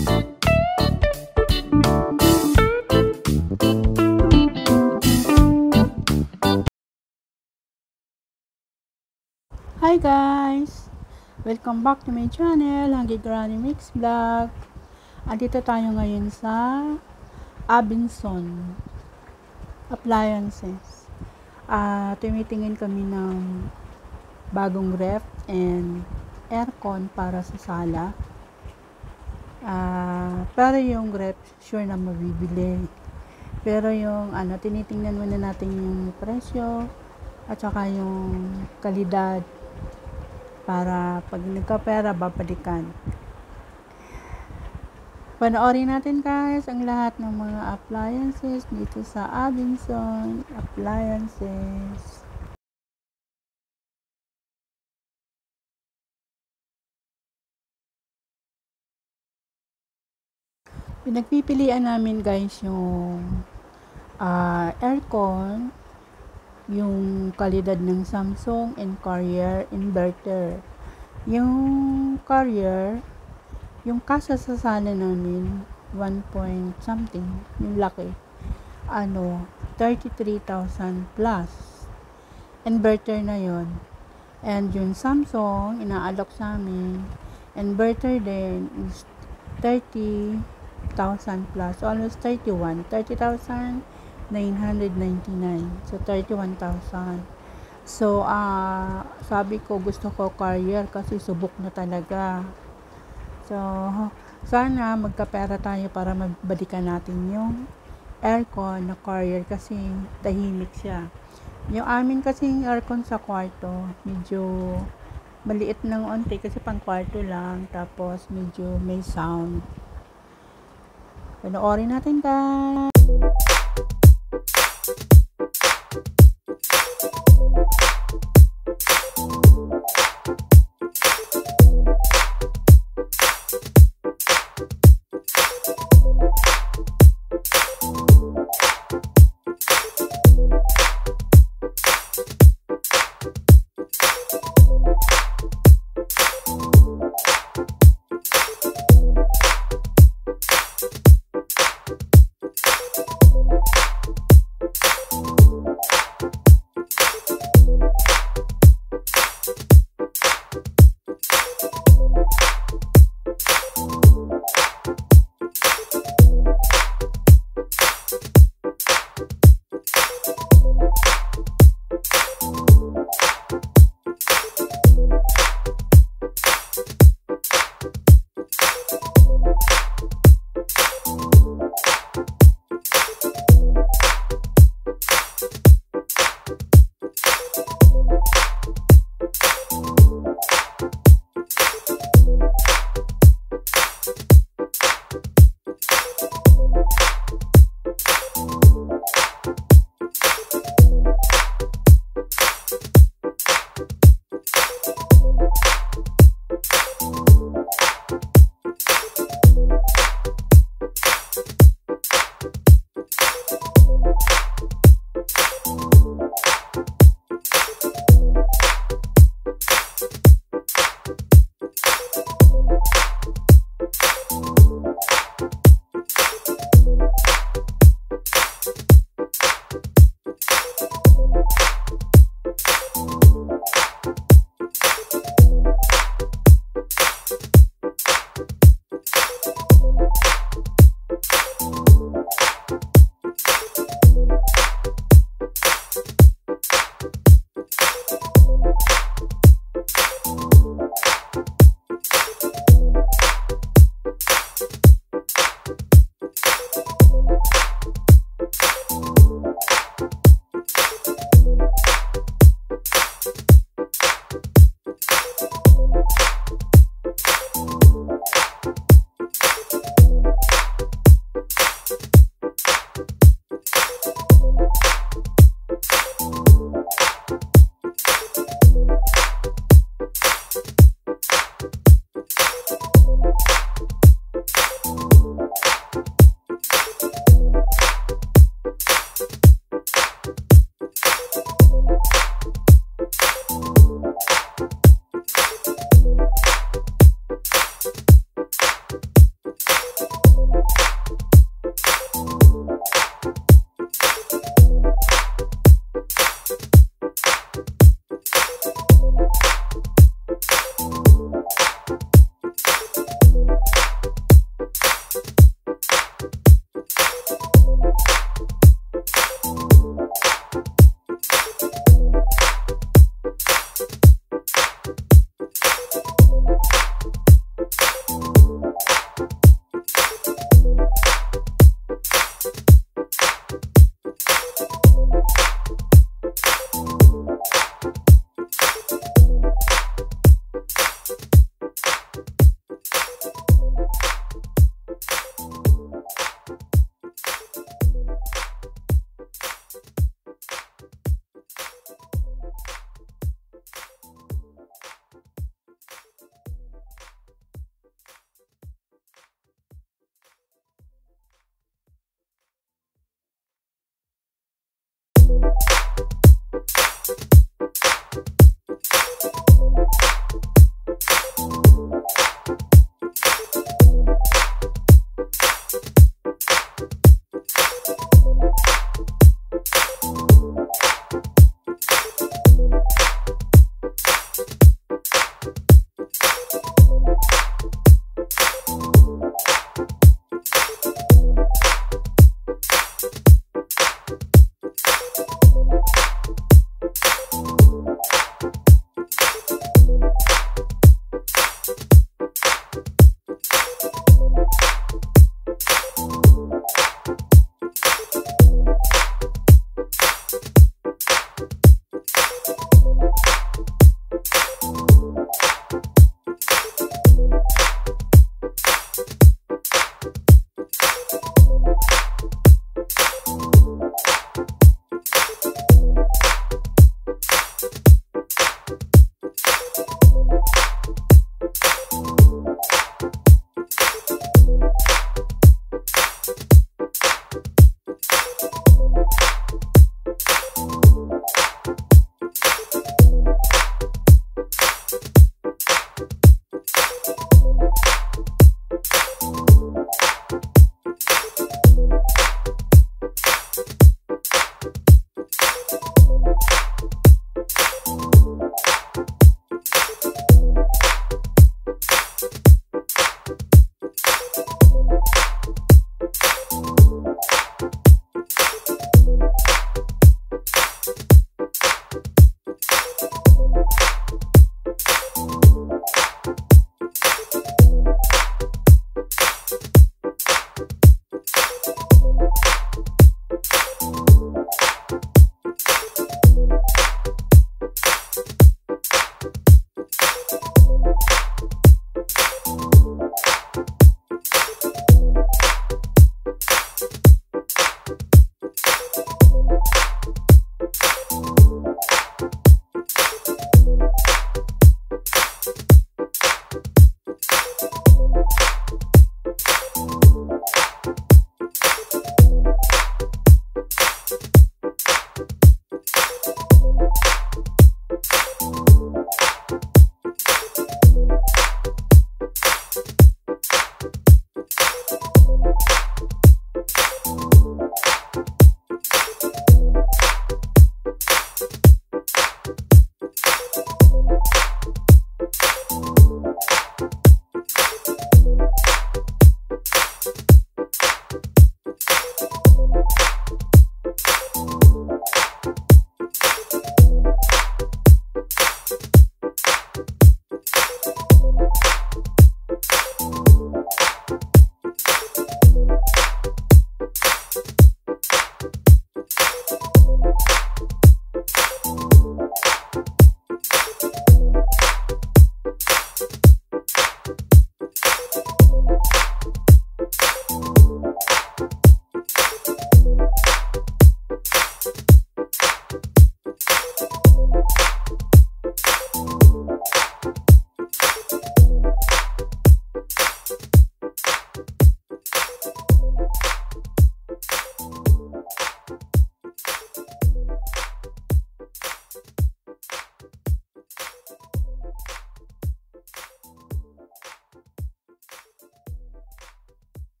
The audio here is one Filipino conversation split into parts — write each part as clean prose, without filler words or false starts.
Hi guys! Welcome back to my channel, Hungry Granny Mix Vlog. Andito tayo ngayon sa Abinson Appliances. Tumitingin kami ng bagong ref and aircon para sa sala. Pero yung ref, sure na mabibili. Pero yung tinitingnan muna natin yung presyo at saka yung kalidad para pag nagkapera babalikan. Panoorin natin guys ang lahat ng mga appliances dito sa Abinson Appliances. Pinagpipilian namin guys yung aircon, yung kalidad ng Samsung and Carrier inverter. Yung Carrier, yung kasa sa sala namin 1 point something, yung laki 33,000 plus inverter na yon. And yung Samsung inaalok sa amin inverter din is 30,000 plus, almost 30,999. So 31,000. So sabi ko gusto ko Carrier kasi subok na talaga. So sana magkapera tayo para magbalikan natin yung aircon na Carrier kasi tahimik siya. Yung amin kasing aircon sa kwarto medyo maliit ng onte kasi pang kwarto lang, tapos medyo may sound. Panoorin natin guys.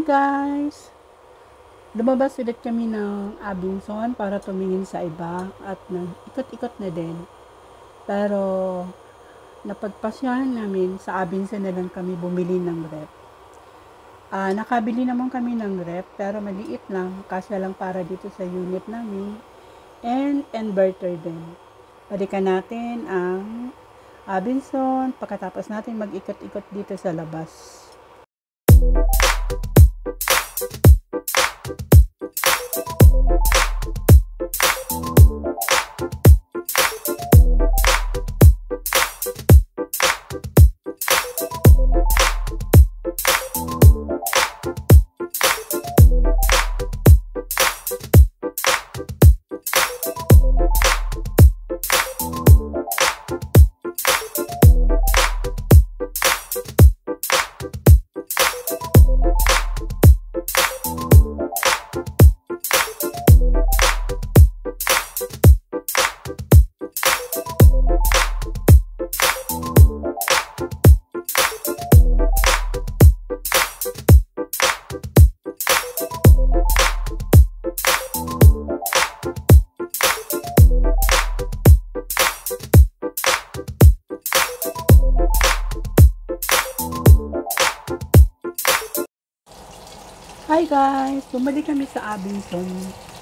guys! Lumabas ulit kami ng Abinson para tumingin sa iba at ikot-ikot na din. Pero napagpasyahan namin sa Abinson na lang kami bumili ng rep. Nakabili naman kami ng rep pero maliit lang, kasya lang para dito sa unit namin, and inverter din. Balikan natin ang Abinson pagkatapos natin mag-ikot-ikot dito sa labas. Hi guys! Bumalik kami sa Abinson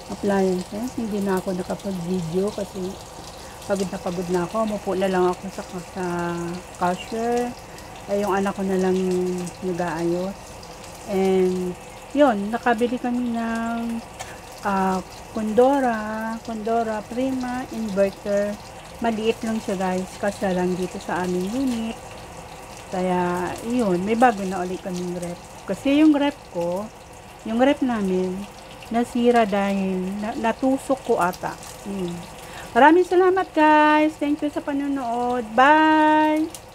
Appliances. Hindi na ako nakapag-video kasi pagod na ako. Umupo na lang ako sa cashier. Yung anak ko na lang nag-aayos. And yun, nakabili kami ng Condora Prima Inverter. Maliit lang siya guys, kasi lang dito sa aming unit. Kaya yun, may bago na ulit kaming rep. Kasi yung rep namin, nasira dahil natusok ko ata. Maraming salamat guys. Thank you sa panonood. Bye!